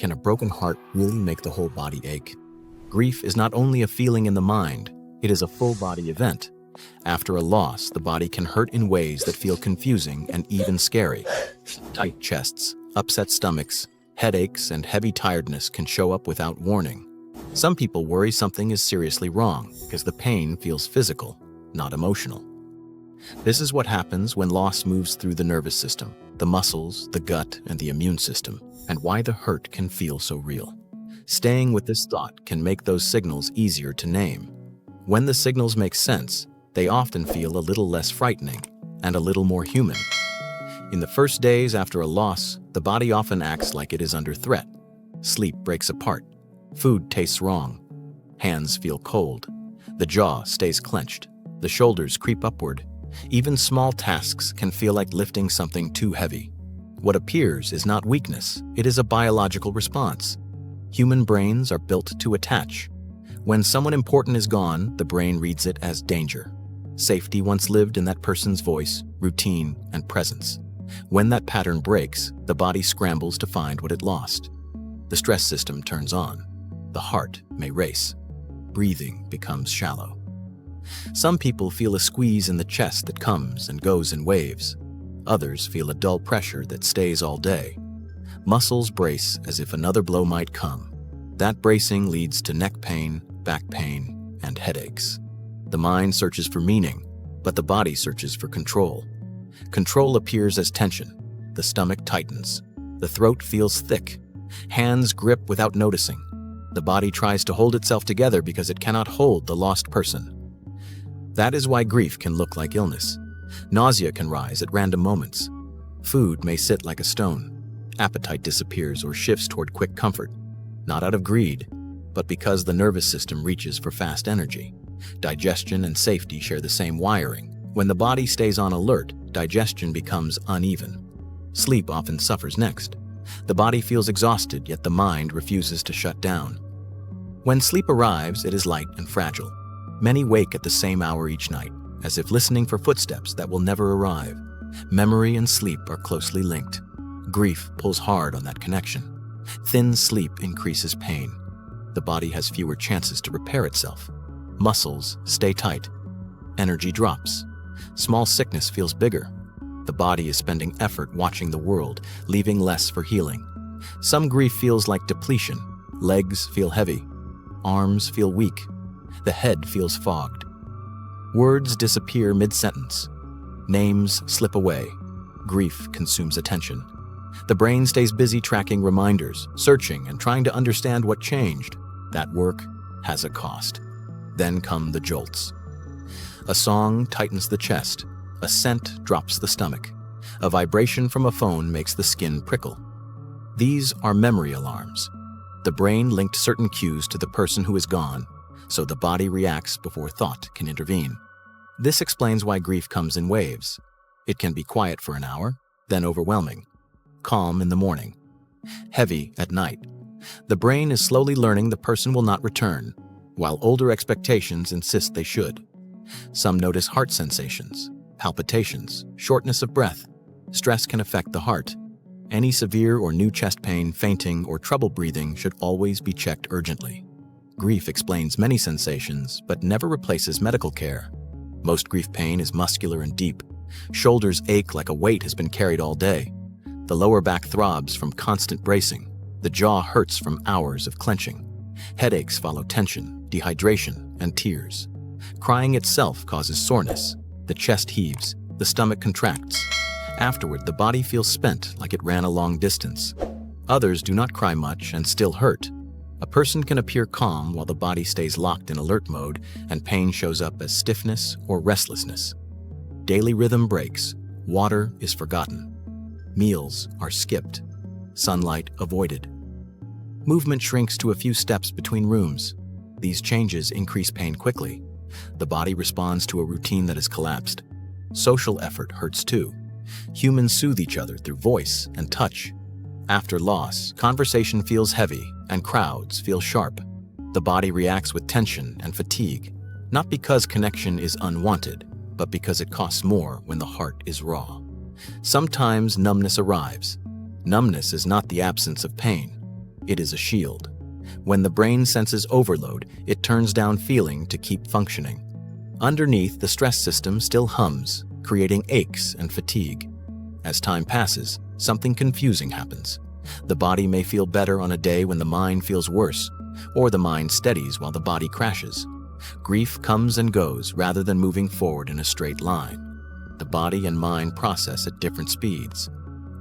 can a broken heart really make the whole body ache? Grief is not only a feeling in the mind, it is a full-body event. After a loss, the body can hurt in ways that feel confusing and even scary. Tight chests, upset stomachs, headaches, and heavy tiredness can show up without warning. Some people worry something is seriously wrong because the pain feels physical, not emotional. This is what happens when loss moves through the nervous system, the muscles, the gut, and the immune system, and why the hurt can feel so real. Staying with this thought can make those signals easier to name. When the signals make sense, they often feel a little less frightening and a little more human. In the first days after a loss, the body often acts like it is under threat. Sleep breaks apart. Food tastes wrong. Hands feel cold. The jaw stays clenched. The shoulders creep upward. Even small tasks can feel like lifting something too heavy. What appears is not weakness, it is a biological response. Human brains are built to attach. When someone important is gone, the brain reads it as danger. Safety once lived in that person's voice, routine, and presence. When that pattern breaks, the body scrambles to find what it lost. The stress system turns on. The heart may race. Breathing becomes shallow. Some people feel a squeeze in the chest that comes and goes in waves. Others feel a dull pressure that stays all day. Muscles brace as if another blow might come. That bracing leads to neck pain, back pain, and headaches. The mind searches for meaning, but the body searches for control. Control appears as tension. The stomach tightens. The throat feels thick. Hands grip without noticing. The body tries to hold itself together because it cannot hold the lost person. That is why grief can look like illness. Nausea can rise at random moments. Food may sit like a stone. Appetite disappears or shifts toward quick comfort, not out of greed, but because the nervous system reaches for fast energy. Digestion and safety share the same wiring. When the body stays on alert, digestion becomes uneven. Sleep often suffers next. The body feels exhausted, yet the mind refuses to shut down. When sleep arrives, it is light and fragile. Many wake at the same hour each night, as if listening for footsteps that will never arrive. Memory and sleep are closely linked. Grief pulls hard on that connection. Thin sleep increases pain. The body has fewer chances to repair itself. Muscles stay tight. Energy drops. Small sickness feels bigger. The body is spending effort watching the world, leaving less for healing. Some grief feels like depletion. Legs feel heavy. Arms feel weak. The head feels fogged. Words disappear mid-sentence. Names slip away. Grief consumes attention. The brain stays busy tracking reminders, searching, and trying to understand what changed. That work has a cost. Then come the jolts. A song tightens the chest. A scent drops the stomach. A vibration from a phone makes the skin prickle. These are memory alarms. The brain linked certain cues to the person who is gone, so the body reacts before thought can intervene. This explains why grief comes in waves. It can be quiet for an hour, then overwhelming. Calm in the morning. Heavy at night. The brain is slowly learning the person will not return, while older expectations insist they should. Some notice heart sensations, palpitations, shortness of breath. Stress can affect the heart. Any severe or new chest pain, fainting, or trouble breathing should always be checked urgently. Grief explains many sensations, but never replaces medical care. Most grief pain is muscular and deep. Shoulders ache like a weight has been carried all day. The lower back throbs from constant bracing. The jaw hurts from hours of clenching. Headaches follow tension, dehydration, and tears. Crying itself causes soreness. The chest heaves. The stomach contracts. Afterward, the body feels spent, like it ran a long distance. Others do not cry much and still hurt. A person can appear calm while the body stays locked in alert mode, and pain shows up as stiffness or restlessness. Daily rhythm breaks. Water is forgotten. Meals are skipped. Sunlight avoided. Movement shrinks to a few steps between rooms. These changes increase pain quickly. The body responds to a routine that has collapsed. Social effort hurts too. Humans soothe each other through voice and touch. After loss, conversation feels heavy and crowds feel sharp. The body reacts with tension and fatigue, not because connection is unwanted, but because it costs more when the heart is raw. Sometimes numbness arrives. Numbness is not the absence of pain. It is a shield. When the brain senses overload, it turns down feeling to keep functioning. Underneath, the stress system still hums, creating aches and fatigue. As time passes, something confusing happens. The body may feel better on a day when the mind feels worse, or the mind steadies while the body crashes. Grief comes and goes rather than moving forward in a straight line. The body and mind process at different speeds.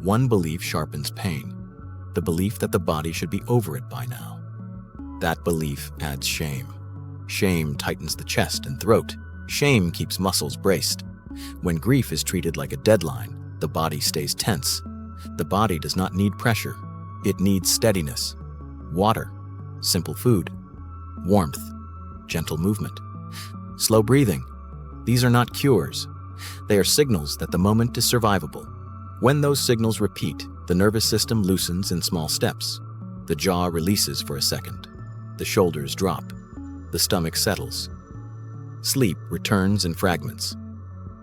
One belief sharpens pain, the belief that the body should be over it by now. That belief adds shame. Shame tightens the chest and throat. Shame keeps muscles braced. When grief is treated like a deadline, the body stays tense. The body does not need pressure. It needs steadiness. Water, simple food, warmth, gentle movement, slow breathing. These are not cures. They are signals that the moment is survivable. When those signals repeat, the nervous system loosens in small steps. The jaw releases for a second. The shoulders drop. The stomach settles. Sleep returns in fragments.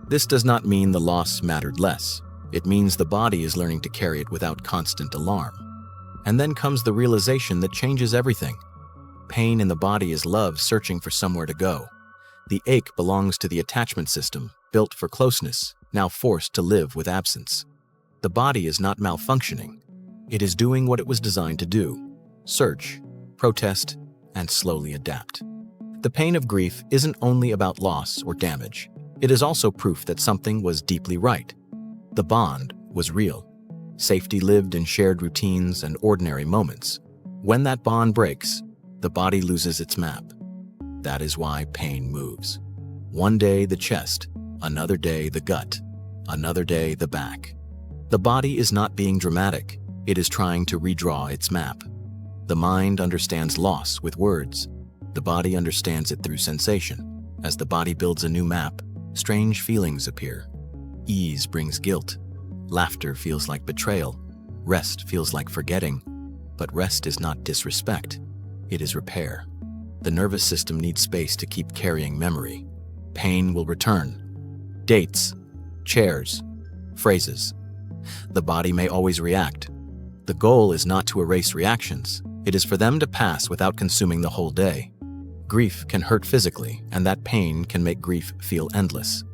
This does not mean the loss mattered less. It means the body is learning to carry it without constant alarm. And then comes the realization that changes everything. Pain in the body is love searching for somewhere to go. The ache belongs to the attachment system, built for closeness, now forced to live with absence. The body is not malfunctioning. It is doing what it was designed to do: search, protest, and slowly adapt. The pain of grief isn't only about loss or damage. It is also proof that something was deeply right. The bond was real. Safety lived in shared routines and ordinary moments. When that bond breaks, the body loses its map. That is why pain moves. One day the chest, another day the gut, another day the back. The body is not being dramatic. It is trying to redraw its map. The mind understands loss with words. The body understands it through sensation. As the body builds a new map, strange feelings appear. Ease brings guilt. Laughter feels like betrayal. Rest feels like forgetting. But rest is not disrespect. It is repair. The nervous system needs space to keep carrying memory. Pain will return. Dates, chairs, phrases. The body may always react. The goal is not to erase reactions. It is for them to pass without consuming the whole day. Grief can hurt physically, and that pain can make grief feel endless.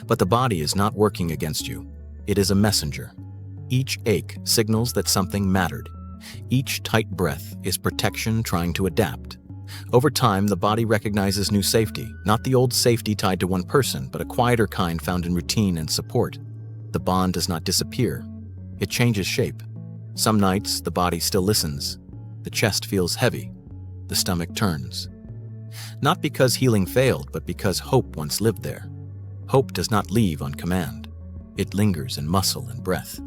But the body is not working against you. It is a messenger. Each ache signals that something mattered. Each tight breath is protection trying to adapt. Over time, the body recognizes new safety, not the old safety tied to one person, but a quieter kind found in routine and support. The bond does not disappear. It changes shape. Some nights, the body still listens. The chest feels heavy. The stomach turns. Not because healing failed, but because hope once lived there. Hope does not leave on command. It lingers in muscle and breath.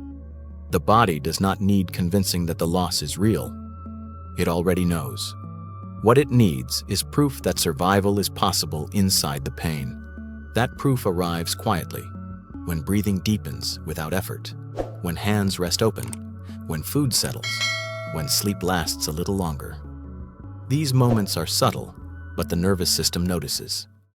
The body does not need convincing that the loss is real. It already knows. What it needs is proof that survival is possible inside the pain. That proof arrives quietly, when breathing deepens without effort, when hands rest open, when food settles, when sleep lasts a little longer. These moments are subtle, but the nervous system notices.